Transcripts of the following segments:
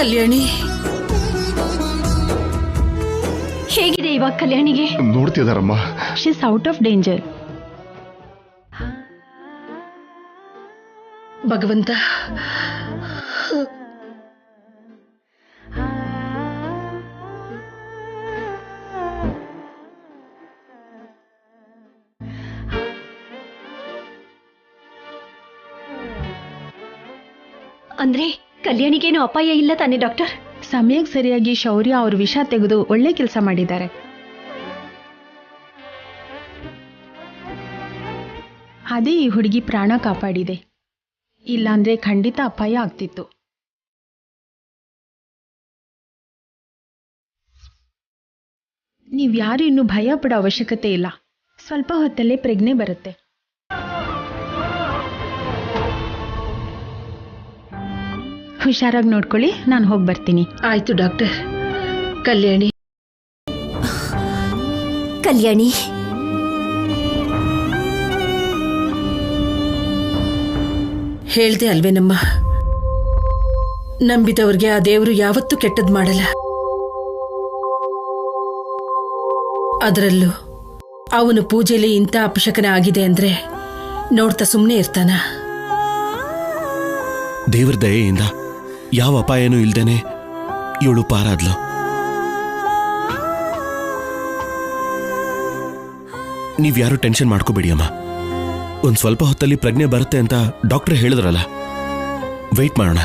ಕಲ್ಯಾಣಿ ಹೇಗಿದೆ ಇವಾಗ ಕಲ್ಯಾಣಿಗೆ? ನೋಡ್ತಿದಾರಮ್ಮ. She is out of danger. ಭಗವಂತ, ಅಂದ್ರೆ ಕಲ್ಯಾಣಿಗೇನು ಅಪಾಯ ಇಲ್ಲ ತಾನೆ ಡಾಕ್ಟರ್? ಸಮಯಕ್ಕೆ ಸರಿಯಾಗಿ ಶೌರ್ಯ ಅವ್ರ ವಿಷ ತೆಗೆದು ಒಳ್ಳೆ ಕೆಲಸ ಮಾಡಿದ್ದಾರೆ. ಅದೇ ಈ ಹುಡುಗಿ ಪ್ರಾಣ ಕಾಪಾಡಿದೆ. ಇಲ್ಲಾಂದ್ರೆ ಖಂಡಿತ ಅಪಾಯ ಆಗ್ತಿತ್ತು. ನೀವ್ಯಾರು ಇನ್ನು ಭಯ ಪಡೋ ಅವಶ್ಯಕತೆ ಇಲ್ಲ. ಸ್ವಲ್ಪ ಹೊತ್ತಲ್ಲೇ ಪ್ರಜ್ಞೆ ಬರುತ್ತೆ. ಹುಷಾರಾಗಿ ನೋಡ್ಕೊಳ್ಳಿ, ನಾನು ಹೋಗಿ ಬರ್ತೀನಿ. ಆಯ್ತು ಡಾಕ್ಟರ್. ಕಲ್ಯಾಣಿ ಕಲ್ಯಾಣಿ ಹೇಳ್ದೆ ಅಲ್ವೇನಮ್ಮ, ನಂಬಿದವ್ರಿಗೆ ಆ ದೇವರು ಯಾವತ್ತೂ ಕೆಟ್ಟದ್ ಮಾಡಲ್ಲ. ಅದರಲ್ಲೂ ಅವನು ಪೂಜೆಯಲ್ಲಿ ಇಂಥ ಅಪಶಕನ ಆಗಿದೆ ಅಂದ್ರೆ ನೋಡ್ತಾ ಸುಮ್ಮನೆ ಇರ್ತಾನ? ದೇವ್ರ ದಯೆಯಿಂದ ಯಾವ ಅಪಾಯನೂ ಇಲ್ದೇನೆ ಇವಳು ಪಾರಾದ್ಲು. ನೀವ್ಯಾರು ಟೆನ್ಷನ್ ಮಾಡ್ಕೋಬೇಡಿ ಅಮ್ಮ. ಒಂದ್ ಸ್ವಲ್ಪ ಹೊತ್ತಲ್ಲಿ ಪ್ರಜ್ಞೆ ಬರುತ್ತೆ ಅಂತ ಡಾಕ್ಟರ್ ಹೇಳಿದ್ರಲ್ಲ, ವೆಯ್ಟ್ ಮಾಡೋಣ.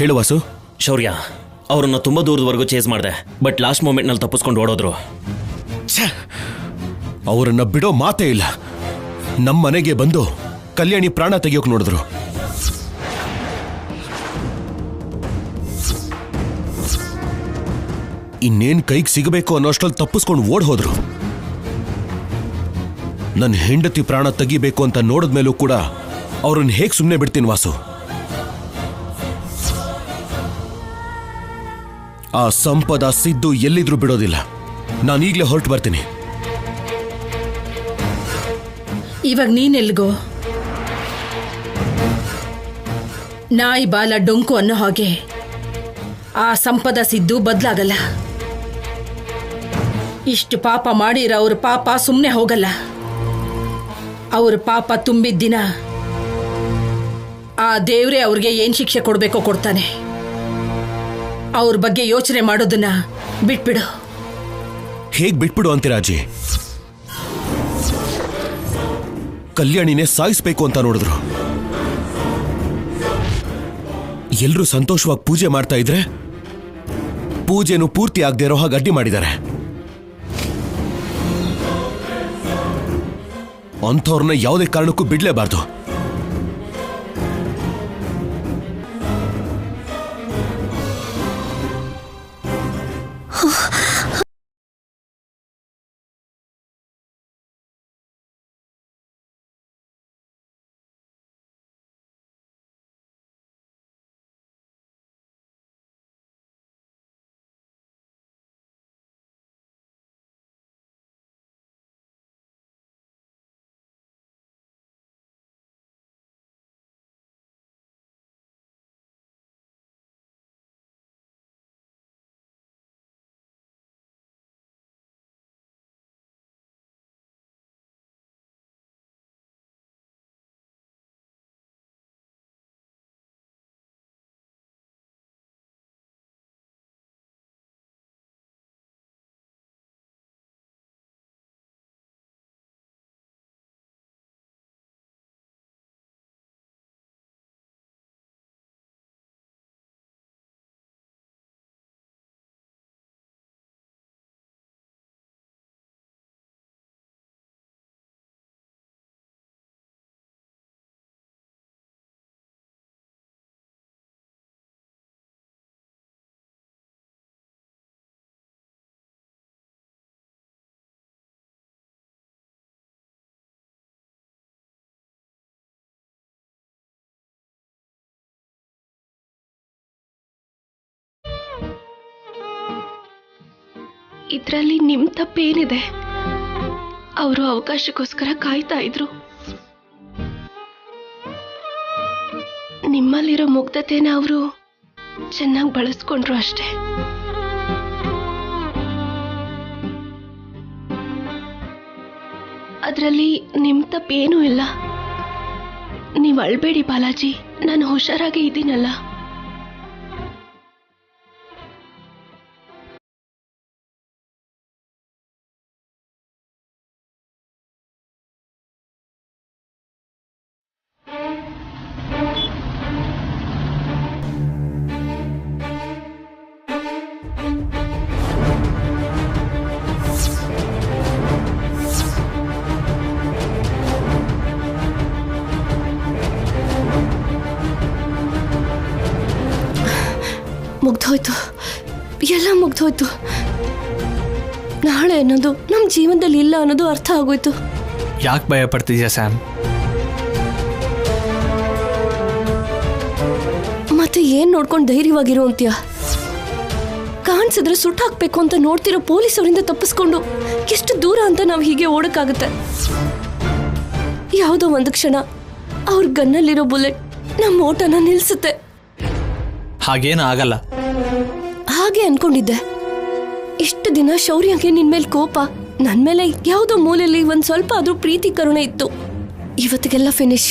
ಹೇಳು ವಾಸು. ಶೌರ್ಯ, ಅವರನ್ನ ತುಂಬಾ ದೂರದವರೆಗೂ ಚೇಸ್ ಮಾಡಿದೆ, ಬಟ್ ಲಾಸ್ಟ್ ಮೂಮೆಂಟ್ ನಲ್ಲಿ ತಪ್ಪಿಸ್ಕೊಂಡು ಓಡೋದ್ರು. ಅವರನ್ನ ಬಿಡೋ ಮಾತೇ ಇಲ್ಲ. ನಮ್ಮ ಮನೆಗೆ ಬಂದು ಕಲ್ಯಾಣಿ ಪ್ರಾಣ ತೆಗಿಯೋಕ್ ನೋಡಿದ್ರು. ಇನ್ನೇನ್ ಕೈಗೆ ಸಿಗಬೇಕು ಅನ್ನೋಷ್ಟ್ರಲ್ಲಿ ತಪ್ಪಿಸ್ಕೊಂಡು ಓಡ್ ಹೋದ್ರು. ನನ್ನ ಹೆಂಡತಿ ಪ್ರಾಣ ತೆಗಿಬೇಕು ಅಂತ ನೋಡಿದ್ಮೇಲೂ ಕೂಡ ಅವ್ರನ್ನ ಹೇಗ್ ಸುಮ್ಮನೆ ಬಿಡ್ತೀನಿ ವಾಸು? ಆ ಸಂಪದ ಸಿದ್ದು ಎಲ್ಲಿದ್ರೂ ಬಿಡೋದಿಲ್ಲ. ನಾನೀಗ್ಲೇ ಹೊರಟು ಬರ್ತೀನಿ. ಇವಾಗ ನೀನೆಲ್ಗೋ? ನಾಯಿ ಬಾಲ ಡೊಂಕು ಅನ್ನೋ ಹಾಗೆ ಆ ಸಂಪದ ಸಿದ್ದು ಬದಲಾಗಲ್ಲ. ಇಷ್ಟು ಪಾಪ ಮಾಡಿರೋ ಅವ್ರ ಪಾಪ ಸುಮ್ಮನೆ ಹೋಗಲ್ಲ. ಅವ್ರ ಪಾಪ ತುಂಬಿದ ದಿನ ಆ ದೇವ್ರೇ ಅವ್ರಿಗೆ ಏನ್ ಶಿಕ್ಷೆ ಕೊಡ್ಬೇಕೋ ಕೊಡ್ತಾನೆ. ಅವ್ರ ಬಗ್ಗೆ ಯೋಚನೆ ಮಾಡೋದನ್ನ ಬಿಟ್ಬಿಡು. ಹೇಗ್ ಬಿಟ್ಬಿಡು ಅಂತೀರಾಜಿ? ಕಲ್ಯಾಣಿನೇ ಸಾಯಿಸ್ಬೇಕು ಅಂತ ನೋಡಿದ್ರು. ಎಲ್ರೂ ಸಂತೋಷವಾಗಿ ಪೂಜೆ ಮಾಡ್ತಾ ಇದ್ರೆ ಪೂಜೆನು ಪೂರ್ತಿ ಆಗದೆ ಇರೋ ಹಾಗೆ ಅಡ್ಡಿ ಮಾಡಿದ್ದಾರೆ. ಅಂಥವ್ರನ್ನ ಯಾವುದೇ ಕಾರಣಕ್ಕೂ ಬಿಡ್ಲೇಬಾರ್ದು. ಇದರಲ್ಲಿ ನಿಮ್ ತಪ್ಪೇನಿದೆ? ಅವರು ಅವಕಾಶಕ್ಕೋಸ್ಕರ ಕಾಯ್ತಾ ಇದ್ರು. ನಿಮ್ಮಲ್ಲಿರೋ ಮುಗ್ಧತೆನ ಅವರು ಚೆನ್ನಾಗಿ ಬಳಸ್ಕೊಂಡ್ರು ಅಷ್ಟೇ. ಅದರಲ್ಲಿ ನಿಮ್ ತಪ್ಪೇನೂ ಇಲ್ಲ. ನೀವು ಅಳ್ಬೇಡಿ ಬಾಲಾಜಿ, ನಾನು ಹುಷಾರಾಗಿ ಇದ್ದೀನಲ್ಲ. ಮುಗ್ದೋಯ್ತು, ಎಲ್ಲ ಮುಗ್ದೋಯ್ತು. ನಾಳೆ ಅನ್ನೋದು ನಮ್ಮ ಜೀವನದಲ್ಲಿ ಇಲ್ಲ ಅನ್ನೋದು ಅರ್ಥ ಆಗೋಯ್ತು. ಯಾಕೆ ಭಯ ಪಡ್ತಿದ್ಯಾ ಸ್ಯಾಮ್? ಮತ್ತೆ ಏನ್ ನೋಡ್ಕೊಂಡು ಧೈರ್ಯವಾಗಿರು ಅಂತ್ಯ? ಕಾಣಿಸಿದ್ರೆ ಸುಟ್ಟು ಹಾಕ್ಬೇಕು ಅಂತ ನೋಡ್ತಿರೋ ಪೊಲೀಸವರಿಂದ ತಪ್ಪಿಸ್ಕೊಂಡು ಎಷ್ಟು ದೂರ ಅಂತ ನಾವು ಹೀಗೆ ಓಡಕ್ಕಾಗುತ್ತೆ? ಯಾವುದೋ ಒಂದು ಕ್ಷಣ ಅವ್ರ ಗನ್ನಲ್ಲಿರೋ ಬುಲೆಟ್ ನಮ್ಮ ಓಟನ ನಿಲ್ಸುತ್ತೆ. ಹಾಗೇನು ಆಗಲ್ಲ. ಹಾಗೆ ಅನ್ಕೊಂಡಿದ್ದೆ. ಇಷ್ಟು ದಿನ ಶೌರ್ಯಂಗೆ ನಿನ್ ಮೇಲೆ ಕೋಪ, ನನ್ ಮೇಲೆ ಯಾವುದೋ ಮೂಲೆಯಲ್ಲಿ ಒಂದ್ ಸ್ವಲ್ಪ ಆದ್ರೂ ಪ್ರೀತಿ ಕರುಣೆ ಇತ್ತು. ಇವತ್ತಿಗೆಲ್ಲ ಫಿನಿಶ್.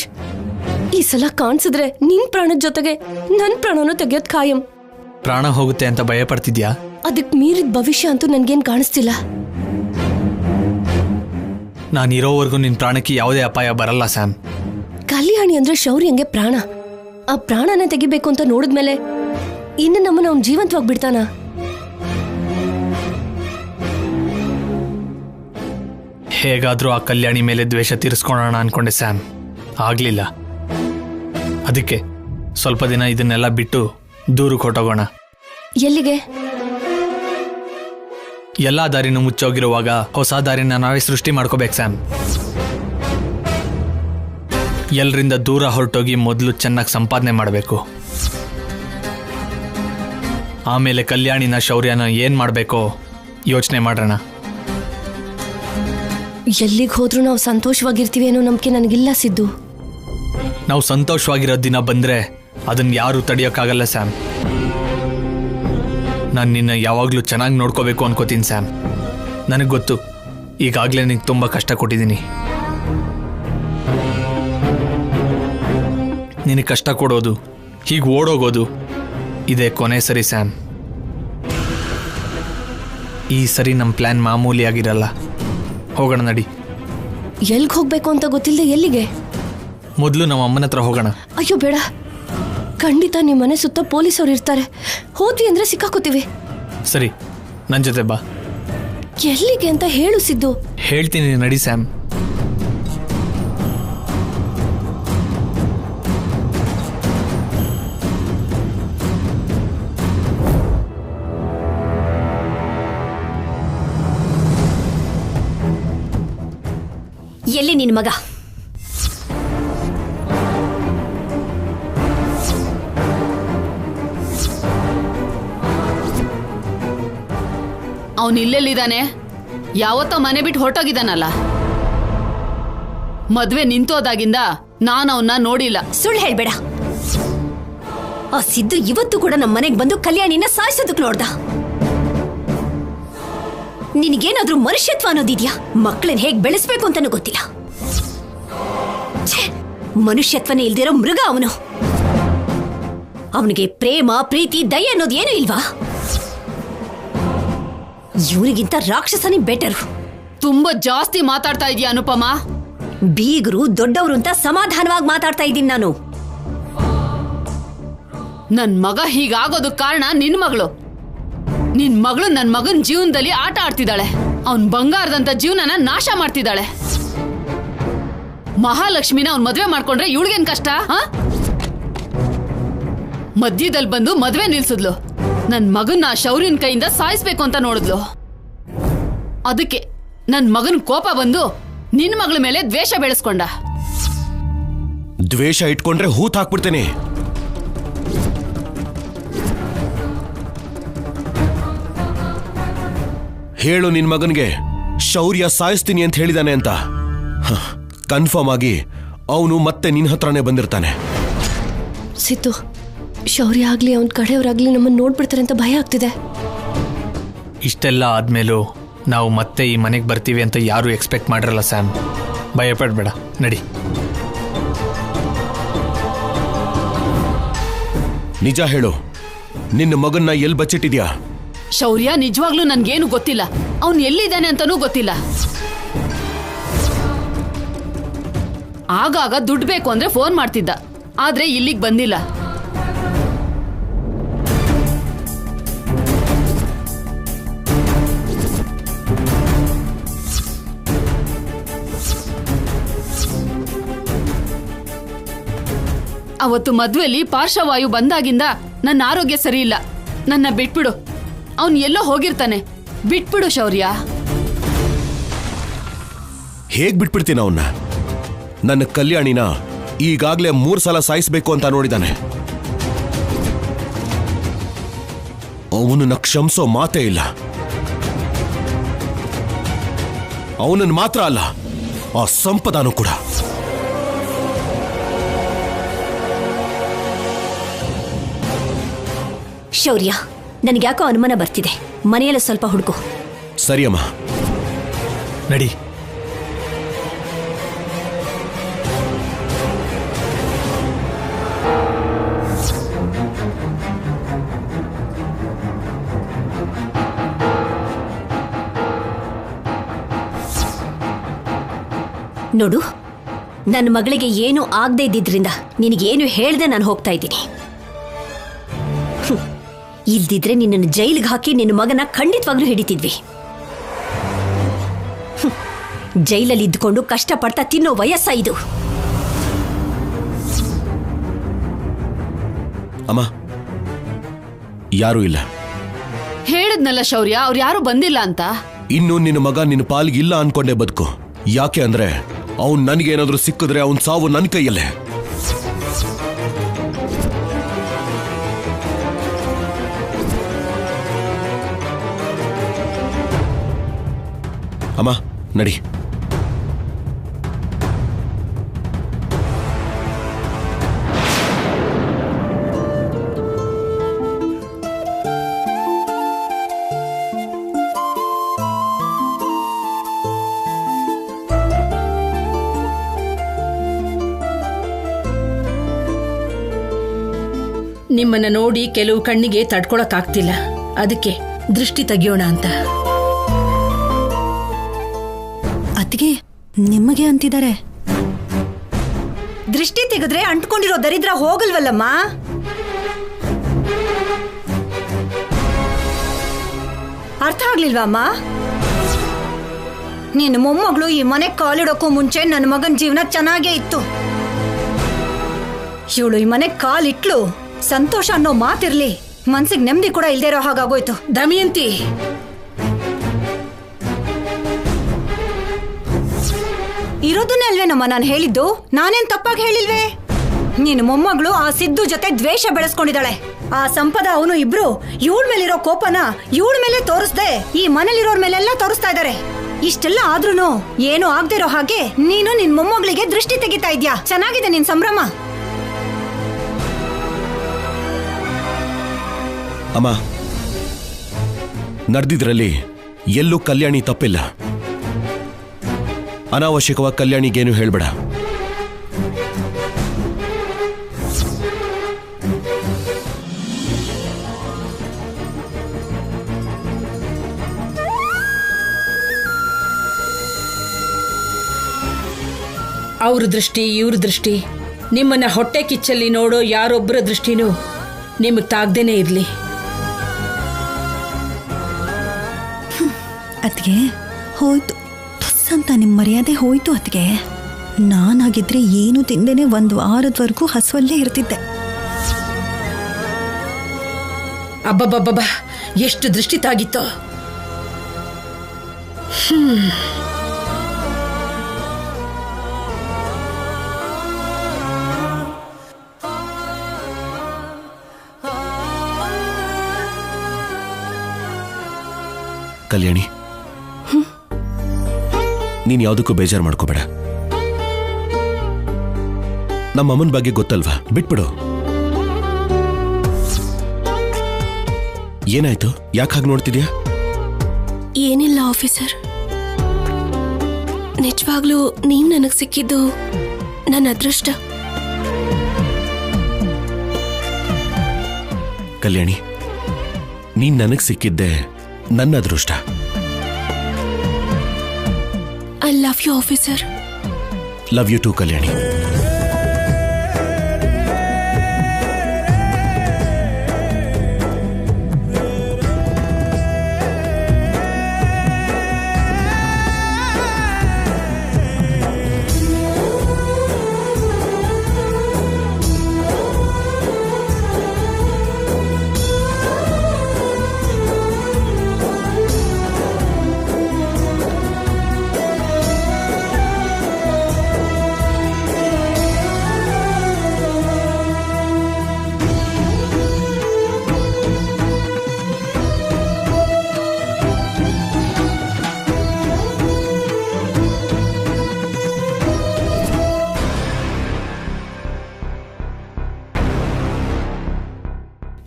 ಈ ಸಲ ಕಾಣಿಸಿದ್ರೆ ನಿನ್ ಪ್ರಾಣದ ಜೊತೆಗೆ ನನ್ ಪ್ರಾಣನೂ ತೆಗೆಯೋದ್ ಖಾಯಂ. ಪ್ರಾಣ ಹೋಗುತ್ತೆ ಅಂತ ಭಯ ಪಡ್ತಿದ್ಯಾ? ಅದಕ್ ಮೀರಿದ ಭವಿಷ್ಯ ಅಂತೂ ನನ್ಗೇನ್ ಕಾಣಿಸ್ತಿಲ್ಲ. ನಾನಿರೋವರೆಗೂ ನಿನ್ ಪ್ರಾಣಕ್ಕೆ ಯಾವುದೇ ಅಪಾಯ ಬರಲ್ಲ ಸ್ಯಾಮ್. ಕಲ್ಯಾಣಿ ಅಂದ್ರೆ ಶೌರ್ಯಂಗೆ ಪ್ರಾಣ. ಆ ಪ್ರಾಣನ ತೆಗಿಬೇಕು ಅಂತ ನೋಡಿದ್ಮೇಲೆ ಇನ್ನು ನಮ್ಮನ್ನ ಅವ್ನು ಜೀವಂತವಾಗಿ ಬಿಡ್ತಾನ? ಹೇಗಾದ್ರೂ ಆ ಕಲ್ಯಾಣಿ ಮೇಲೆ ದ್ವೇಷ ತೀರಿಸ್ಕೊಳ್ಳೋಣ ಅನ್ಕೊಂಡೆ ಸ್ಯಾಮ್. ಆಗ್ಲಿಲ್ಲ. ಅದಕ್ಕೆ ಸ್ವಲ್ಪ ದಿನ ಇದನ್ನೆಲ್ಲ ಬಿಟ್ಟು ದೂರಕ್ಕೆ ಹೊಟ್ಟೋಗೋಣ. ಎಲ್ಲಿಗೆ? ಎಲ್ಲಾ ದಾರಿನೂ ಮುಚ್ಚೋಗಿರುವಾಗ ಹೊಸ ದಾರಿನ ನಾವೇ ಸೃಷ್ಟಿ ಮಾಡ್ಕೋಬೇಕು ಸ್ಯಾಮ್. ಎಲ್ಲರಿಂದ ದೂರ ಹೊರಟೋಗಿ ಮೊದಲು ಚೆನ್ನಾಗಿ ಸಂಪಾದನೆ ಮಾಡಬೇಕು. ಆಮೇಲೆ ಕಲ್ಯಾಣಿನ ಶೌರ್ಯನ ಏನ್ ಮಾಡಬೇಕೋ ಯೋಚನೆ ಮಾಡೋಣ. ಎಲ್ಲಿಗೆ ಹೋದ್ರೂ ನಾವು ಸಂತೋಷವಾಗಿರ್ತೀವಿ ಅನ್ನೋ ನಂಬಿಕೆ ನನಗಿಲ್ಲ ಸಿದ್ದು. ನಾವು ಸಂತೋಷವಾಗಿರೋ ದಿನ ಬಂದ್ರೆ ಅದನ್ನ ಯಾರು ತಡೆಯೋಕ್ಕಾಗಲ್ಲ ಸ್ಯಾಮ್. ನಾನು ನಿನ್ನ ಯಾವಾಗಲೂ ಚೆನ್ನಾಗಿ ನೋಡ್ಕೋಬೇಕು ಅನ್ಕೋತೀನಿ ಸ್ಯಾಮ್. ನನಗೆ ಗೊತ್ತು, ಈಗಾಗಲೇ ನಿಂಗೆ ತುಂಬ ಕಷ್ಟ ಕೊಟ್ಟಿದ್ದೀನಿ. ನಿನಗೆ ಕಷ್ಟ ಕೊಡೋದು, ಹೀಗೆ ಓಡೋಗೋದು ಇದೇ ಕೊನೆ ಸರಿ ಸ್ಯಾಮ್. ಈ ಸರಿ ನಮ್ಮ ಪ್ಲ್ಯಾನ್ ಮಾಮೂಲಿಯಾಗಿರಲ್ಲ. ಹೋಗೋಣ ನಡಿ. ಎಲ್ಗೆ ಹೋಗ್ಬೇಕು ಅಂತ ಗೊತ್ತಿಲ್ಲದೆ ಎಲ್ಲಿಗೆ? ಮೊದಲು ನಮ್ಮ ಅಮ್ಮನ ಹತ್ರ ಹೋಗೋಣ. ಅಯ್ಯೋ ಬೇಡ, ಖಂಡಿತ ನಿಮ್ಮ ಮನೆ ಸುತ್ತ ಪೊಲೀಸವ್ರು ಇರ್ತಾರೆ. ಹೋದ್ವಿ ಅಂದ್ರೆ ಸಿಕ್ಕಾಕೋತೀವಿ. ಸರಿ, ನನ್ನ ಜೊತೆ ಬಾ. ಎಲ್ಲಿಗೆ ಅಂತ ಹೇಳು ಸಿದ್ದು. ಹೇಳ್ತೀನಿ ನಡಿ ಸ್ಯಾಮ್. ಎಲ್ಲಿ ನಿನ್ ಮಗ? ಅವನು ಇಲ್ಲೆಲ್ಲಿದ್ದಾನೆ? ಯಾವತ್ತೋ ಮನೆ ಬಿಟ್ಟು ಹೊರಟೋಗಿದ್ದಾನಲ್ಲ. ಮದ್ವೆ ನಿಂತೋದಾಗಿಂದ ನಾನು ಅವನ್ನ ನೋಡಿಲ್ಲ. ಸುಳ್ಳು ಹೇಳ್ಬೇಡ. ಆ ಸಿದ್ದು ಇವತ್ತು ಕೂಡ ನಮ್ಮ ಮನೆಗೆ ಬಂದು ಕಲ್ಯಾಣಿನ ಸಾಯಿಸೋದಕ್ಕೆ ನೋಡ್ದ. ನಿನಗೇನಾದ್ರೂ ಮನುಷ್ಯತ್ವ ಅನ್ನೋದಿದ್ಯಾ? ಮಕ್ಕಳನ್ನ ಹೇಗೆ ಬೆಳೆಸ್ಬೇಕು ಅಂತಾನೂ ಗೊತ್ತಿಲ್ಲ. ಮನುಷ್ಯತ್ವನೇ ಇಲ್ದಿರೋ ಮೃಗ ಅವನು. ಅವನಿಗೆ ಪ್ರೇಮ, ಪ್ರೀತಿ, ದಯೆ ಅನ್ನೋದು ಏನೂ ಇಲ್ವಾ? ಇವರಿಗಿಂತ ರಾಕ್ಷಸನೇ ಬೆಟರು. ತುಂಬಾ ಜಾಸ್ತಿ ಮಾತಾಡ್ತಾ ಇದೀಯ ಅನುಪಮ. ಬೀಗರು ದೊಡ್ಡವರು ಅಂತ ಸಮಾಧಾನವಾಗಿ ಮಾತಾಡ್ತಾ ಇದ್ದೀನಿ ನಾನು. ನನ್ ಮಗ ಹೀಗಾಗೋದು ಕಾರಣ ನಿನ್ ಮಗಳು. ನಿನ್ ಮಗಳು ನನ್ ಮಗನ್ ಜೀವನದಲ್ಲಿ ಆಟ ಆಡ್ತಿದ್ದಾಳೆ. ಅವನ್ ಬಂಗಾರದಂತ ಜೀವನನ ನಾಶ ಮಾಡ್ತಿದ್ದಾಳೆ. ಮಹಾಲಕ್ಷ್ಮಿನ ಅವ್ನ್ ಮದ್ವೆ ಮಾಡ್ಕೊಂಡ್ರೆ ಇವಳಿಗೇನ್ ಕಷ್ಟ? ಮಧ್ಯದಲ್ಲಿ ಬಂದು ಮದ್ವೆ ನಿಲ್ಸಿದ್ಲು. ನನ್ ಮಗನ್ನ ಶೌರ್ಯನ್ ಕೈಯಿಂದ ಸಾಯಿಸ್ಬೇಕು ಅಂತ ನೋಡಿದ್ಲು. ಅದಕ್ಕೆ ನನ್ ಮಗನ್ ಕೋಪ ಬಂದು ನಿನ್ ಮಗಳ ಮೇಲೆ ದ್ವೇಷ ಬೆಳೆಸ್ಕೊಂಡ. ದ್ವೇಷ ಇಟ್ಕೊಂಡ್ರೆ ಹೂತ್ ಹಾಕ್ಬಿಡ್ತೇನೆ. ಹೇಳು ನಿನ್ ಮಗನ್ಗೆ ಶೌರ್ಯ ಸಾಯಿಸ್ತೀನಿ ಅಂತ ಹೇಳಿದಾನೆ ಅಂತ. ಕನ್ಫರ್ಮ್ ಆಗಿ ಅವನು ಮತ್ತೆ ನಿನ್ ಹತ್ರನೇ ಬಂದಿರ್ತಾನೆ. ಸಿದ್ದು, ಶೌರ್ಯ ಆಗ್ಲಿ ಅವನ್ ಕಡೆಯವರಾಗ್ಲಿ ನಮ್ಮನ್ನ ನೋಡ್ಬಿಡ್ತಾರೆ ಅಂತ ಭಯ ಆಗ್ತಿದೆ. ಇಷ್ಟೆಲ್ಲ ಆದ್ಮೇಲೂ ನಾವು ಮತ್ತೆ ಈ ಮನೆಗೆ ಬರ್ತೀವಿ ಅಂತ ಯಾರೂ ಎಕ್ಸ್ಪೆಕ್ಟ್ ಮಾಡಿರಲ್ಲ ಸ್ಯಾಮ್. ಭಯಪಡ್ಬೇಡ, ನಡಿ. ನಿಜ ಹೇಳು, ನಿನ್ನ ಮಗನ್ನ ಎಲ್ಲಿ ಬಚ್ಚಿಟ್ಟಿದ್ಯಾ? ಶೌರ್ಯ ನಿಜವಾಗ್ಲೂ ನನ್ಗೇನು ಗೊತ್ತಿಲ್ಲ. ಅವನ್ ಎಲ್ಲಿದ್ದಾನೆ ಅಂತಾನೂ ಗೊತ್ತಿಲ್ಲ. ಆಗಾಗ ದುಡ್ಡು ಬೇಕು ಅಂದ್ರೆ ಫೋನ್ ಮಾಡ್ತಿದ್ದ, ಆದ್ರೆ ಇಲ್ಲಿಗೆ ಬಂದಿಲ್ಲ. ಅವತ್ತು ಮದ್ವೆಲಿ ಪಾರ್ಶ್ವವಾಯು ಬಂದಾಗಿಂದ ನನ್ನ ಆರೋಗ್ಯ ಸರಿ ಇಲ್ಲ. ನನ್ನ ಬಿಟ್ಬಿಡು. ಅವನ್ ಎಲ್ಲೋ ಹೋಗಿರ್ತಾನೆ. ಬಿಟ್ಬಿಡು ಶೌರ್ಯ. ಹೇಗ್ ಬಿಟ್ಬಿಡ್ತೀನಿ ಅವನ್ನ? ನನ್ನ ಕಲ್ಯಾಣಿನ ಈಗಾಗ್ಲೇ 3 ಸಲ ಸಾಯಿಸ್ಬೇಕು ಅಂತ ನೋಡಿದಾನೆ. ಅವನನ್ನ ಕ್ಷಮಿಸೋ ಮಾತೇ ಇಲ್ಲ. ಅವನನ್ನು ಮಾತ್ರ ಅಲ್ಲ, ಆ ಸಂಪದಾನು ಕೂಡ. ಶೌರ್ಯ, ನನಗ್ಯಾಕೋ ಅನುಮಾನ ಬರ್ತಿದೆ. ಮನೆಯಲ್ಲ ಸ್ವಲ್ಪ ಹುಡುಕು. ಸರಿಯಮ್ಮ. ನಡಿ. ನೋಡು, ನನ್ನ ಮಗಳಿಗೆ ಏನು ಆಗದೆ ಇದ್ದಿದ್ರಿಂದ ನಿನಗೇನು ಹೇಳ್ದೆ ನಾನು ಹೋಗ್ತಾ ಇದ್ದೀನಿ. ಇಲ್ದಿದ್ರೆ ನಿನ್ನನ್ನು ಜೈಲಿಗೆ ಹಾಕಿ ನಿನ್ನ ಮಗನ ಖಂಡಿತವಾಗ್ಲೂ ಹಿಡಿತಿದ್ವಿ. ಜೈಲಲ್ಲಿ ಇದ್ದುಕೊಂಡು ಕಷ್ಟಪಡ್ತಾ ತಿನ್ನೋ ವಯಸ್ಸ ಇದು. ಅಮ್ಮ, ಯಾರೂ ಇಲ್ಲ. ಹೇಳದ್ನಲ್ಲ ಶೌರ್ಯ, ಅವ್ರು ಯಾರು ಬಂದಿಲ್ಲ ಅಂತ. ಇನ್ನು ನಿನ್ನ ಮಗ ನಿನ್ನ ಪಾಲ್ಗೆ ಇಲ್ಲ ಅನ್ಕೊಂಡೆ ಬದುಕು. ಯಾಕೆ ಅಂದ್ರೆ ಅವನ್ ನನಗೇನಾದ್ರೂ ಸಿಕ್ಕಿದ್ರೆ ಅವನ್ ಸಾವು ನನ್ನ ಕೈಯಲ್ಲೇ. ಅಮ್ಮ, ನಡಿ. ನಿಮ್ಮನ್ನ ನೋಡಿ ಕೆಲವು ಕಣ್ಣಿಗೆ ತಡ್ಕೊಳಕ್ಕಾಗ್ತಿಲ್ಲ. ಅದಕ್ಕೆ ದೃಷ್ಟಿ ತೆಗಿಯೋಣ ಅಂತ. ಅತ್ತಿಗೆ, ನಿಮಗೆ ಅಂತಿದ್ದಾರೆ. ದೃಷ್ಟಿ ತೆಗೆದ್ರೆ ಅಂಟ್ಕೊಂಡಿರೋ ದರಿದ್ರ ಹೋಗಲ್ವಲ್ಲಮ್ಮ. ಅರ್ಥ ಆಗ್ಲಿಲ್ವಮ್ಮ? ನಿನ್ನ ಮೊಮ್ಮಗಳು ಈ ಮನೆ ಕಾಲಿಡೋಕ್ಕೂ ಮುಂಚೆ ನನ್ನ ಮಗನ ಜೀವನ ಚೆನ್ನಾಗೇ ಇತ್ತು. ಇವಳು ಈ ಮನೆ ಕಾಲಿಟ್ಲು, ಸಂತೋಷ ಅನ್ನೋ ಮಾತಿರ್ಲಿ, ಮನ್ಸಿಗೆ ನೆಮ್ಮದಿ ಕೂಡ ಇಲ್ದೇ ಇರೋ ಹಾಗಾಗೋಯ್ತು. ದಮಯಂತಿ, ಇರೋದನ್ನೇ ಅಲ್ವೇನಮ್ಮ ನಾನು ಹೇಳಿದ್ದು? ನಾನೇನ್ ತಪ್ಪಾಗಿ ಹೇಳಿಲ್ವೇ? ನಿನ್ನ ಮೊಮ್ಮಗಳು ಆ ಸಿದ್ದು ಜೊತೆ ದ್ವೇಷ ಬೆಳೆಸ್ಕೊಂಡಿದ್ದಾಳೆ. ಆ ಸಂಪದ ಅವನು ಇಬ್ರು ಇವಳ ಮೇಲಿರೋ ಕೋಪನ ಇವಳ ಮೇಲೆ ತೋರಿಸ್ದೆ ಈ ಮನೇಲಿರೋರ್ ಮೇಲೆಲ್ಲ ತೋರಿಸ್ತಾ ಇದಾರೆ. ಇಷ್ಟೆಲ್ಲ ಆದ್ರೂನು ಏನು ಆಗದೆ ಇರೋ ಹಾಗೆ ನೀನು ನಿನ್ ಮೊಮ್ಮಗಳಿಗೆ ದೃಷ್ಟಿ ತೆಗಿತಾ ಇದ್ಯಾ. ಚೆನ್ನಾಗಿದೆ ನಿನ್ ಸಂಭ್ರಮ. ಅಮ್ಮ, ನಡೆದಿದ್ರಲ್ಲಿ ಎಲ್ಲೂ ಕಲ್ಯಾಣಿ ತಪ್ಪಿಲ್ಲ. ಅನಾವಶ್ಯಕವಾಗಿ ಕಲ್ಯಾಣಿಗೇನು ಹೇಳ್ಬೇಡ. ಅವ್ರ ದೃಷ್ಟಿ ಇವ್ರ ದೃಷ್ಟಿ, ನಿಮ್ಮನ್ನ ಹೊಟ್ಟೆ ಕಿಚ್ಚಲ್ಲಿ ನೋಡೋ ಯಾರೊಬ್ಬರ ದೃಷ್ಟಿನೂ ನಿಮಗೆ ತಾಗ್ದೇನೆ ಇರ್ಲಿ. ಅತ್ತಿಗೆ, ಹೋಯ್ತು ಅಂತ ನಿಮ್ಮ ಮರ್ಯಾದೆ ಹೋಯ್ತು. ಅತ್ತಿಗೆ, ನಾನಾಗಿದ್ರೆ ಏನು ತಿಂದೇನೆ 1 ವಾರದವರೆಗೂ ಹಸುವಲ್ಲೇ ಇರ್ತಿದ್ದೆ. ಅಬ್ಬಬ್ಬಬ್ಬ, ಎಷ್ಟು ದೃಷ್ಟಿ ತಾಗಿತ್ತೋ. ಕಲ್ಯಾಣಿ, ನೀನ್ ಯಾವುದಕ್ಕೂ ಬೇಜಾರು ಮಾಡ್ಕೋಬೇಡ. ನಮ್ಮ ಅಮ್ಮನ ಬಗ್ಗೆ ಗೊತ್ತಲ್ವಾ, ಬಿಟ್ಬಿಡು. ಏನಾಯ್ತು? ಯಾಕೆ ಹಾಗೆ ನೋಡ್ತಿದ್ಯಾ? ಏನಿಲ್ಲ ಆಫೀಸರ್, ನಿಜವಾಗ್ಲೂ ನೀವ್ ನನಗ್ ಸಿಕ್ಕಿದ್ದು ನನ್ನ ಅದೃಷ್ಟ. ಕಲ್ಯಾಣಿ, ನೀನ್ ನನಗ್ ಸಿಕ್ಕಿದ್ದೆ ನನ್ನ ಅದೃಷ್ಟ. I love you officer. Love you too Kalyani.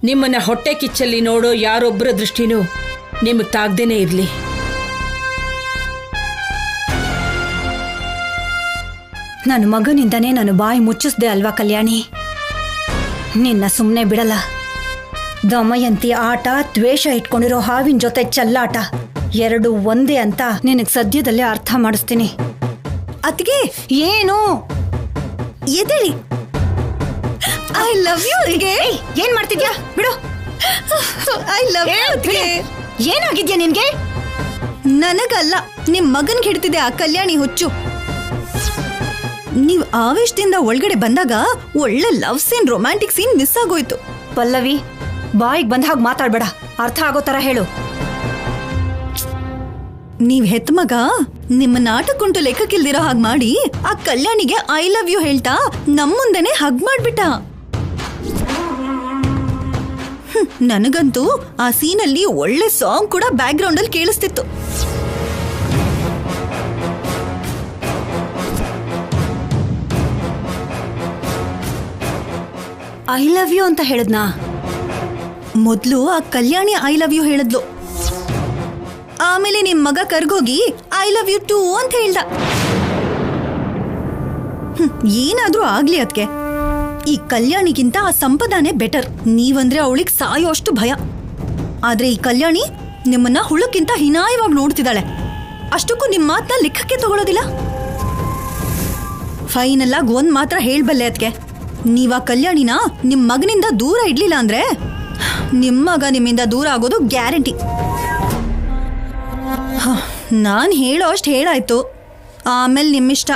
ನಿಮ್ಮನ್ನ ಹೊಟ್ಟೆ ಕಿಚ್ಚಲ್ಲಿ ನೋಡೋ ಯಾರೊಬ್ಬರ ದೃಷ್ಟಿನೂ ನಿಮಗೆ ತಾಗ್ದೇನೆ ಇರಲಿ. ನನ್ನ ಮಗನಿಂದನೇ ನಾನು ಬಾಯಿ ಮುಚ್ಚಿಸ್ದೆ ಅಲ್ವಾ ಕಲ್ಯಾಣಿ? ನಿನ್ನ ಸುಮ್ಮನೆ ಬಿಡಲ್ಲ. ದಮಯಂತಿ ಆಟ, ದ್ವೇಷ ಇಟ್ಕೊಂಡಿರೋ ಹಾವಿನ ಜೊತೆ ಚೆಲ್ಲಾಟ ಎರಡು ಒಂದೇ ಅಂತ ನಿನಗೆ ಸದ್ಯದಲ್ಲೇ ಅರ್ಥ ಮಾಡಿಸ್ತೀನಿ. ಅತ್ತಿಗೆ ಏನು ಎದೇಳಿ. ಐ ಲವ್ ಯು ಅತ್ತಿಗೆ. ಏನ್ ಮಾಡ್ತಿದ್ಯಾ? ಬಿಡು. ಐ ಲವ್ ಯು ಅತ್ತಿಗೆ. ಏನಾಗಿದ್ಯಾ ನಿನ್ಗೆ? ನನಗಲ್ಲ, ನಿಮ್ ಮಗನ್ಗೆ ಹಿಡ್ತಿದೆ ಆ ಕಲ್ಯಾಣಿ ಹುಚ್ಚು. ನೀವ್ ಆವೇಶದಿಂದ ಒಳಗಡೆ ಬಂದಾಗ ಒಳ್ಳೆ love scene, romantic scene miss ಆಗೋಯ್ತು. ಪಲ್ಲವಿ, ಬಾಯಿಗೆ ಬಂದ ಹಾಗೆ ಮಾತಾಡ್ಬೇಡ, ಅರ್ಥ ಆಗೋ ತರ ಹೇಳು. ನೀವ್ ಹೆತ್ ಮಗ ನಿಮ್ಮ ನಾಟಕುಂಟು ಲೆಕ್ಕಕ್ಕಿಲ್ದಿರೋ ಹಾಗೆ ಮಾಡಿ ಆ ಕಲ್ಯಾಣಿಗೆ ಐ ಲವ್ ಯು ಹೇಳ್ತಾ ನಮ್ ಮುಂದೆನೆ ಹಗ್ ಮಾಡ್ಬಿಟ್ಟ. ನನಗಂತೂ ಆ ಸೀನಲ್ಲಿ ಒಳ್ಳೆ ಸಾಂಗ್ ಕೂಡ ಬ್ಯಾಕ್ ಗ್ರೌಂಡ್ ಅಲ್ಲಿ ಕೇಳಿಸ್ತಿತ್ತು. ಐ ಲವ್ ಯು ಅಂತ ಹೇಳಿದ್ನಾ? ಮೊದ್ಲು ಆ ಕಲ್ಯಾಣಿ ಐ ಲವ್ ಯು ಹೇಳಿದ್ಲು, ಆಮೇಲೆ ನಿಮ್ ಮಗ ಕರ್ಗೋಗಿ ಐ ಲವ್ ಯು ಟೂ ಅಂತ ಹೇಳ್ದ. ಏನಾದ್ರೂ ಆಗ್ಲಿ ಅದ್ಕೆ, ಈ ಕಲ್ಯಾಣಿಗಿಂತ ಆ ಸಂಪದಾನೇ ಬೆಟರ್. ನೀವಂದ್ರೆ ಅವಳಿಗೆ ಸಾಯೋ ಅಷ್ಟು ಭಯ. ಆದ್ರೆ ಈ ಕಲ್ಯಾಣಿ ನಿಮ್ಮನ್ನ ಹುಳಕ್ಕಿಂತ ಹೀನಾಯವಾಗಿ ನೋಡ್ತಿದ್ದಾಳೆ. ಅಷ್ಟಕ್ಕೂ ನಿಮ್ ಮಾತನ್ನ ಲೆಕ್ಕಕ್ಕೆ ತಗೊಳ್ಳೋದಿಲ್ಲ. ಫೈನಲ್ ಆಗಿ ಒಂದ್ ಮಾತ್ರ ಹೇಳ್ಬಲ್ಲೆ ಅದ್ಕೆ, ನೀವ್ ಆ ಕಲ್ಯಾಣಿನ ನಿಮ್ ಮಗನಿಂದ ದೂರ ಇಡ್ಲಿಲ್ಲ ಅಂದ್ರೆ ನಿಮ್ ಮಗ ನಿಮ್ಮಿಂದ ದೂರ ಆಗೋದು ಗ್ಯಾರಂಟಿ. ನಾನ್ ಹೇಳೋ ಅಷ್ಟು ಹೇಳಾಯ್ತು, ಆಮೇಲೆ ನಿಮ್ಮಿಷ್ಟ.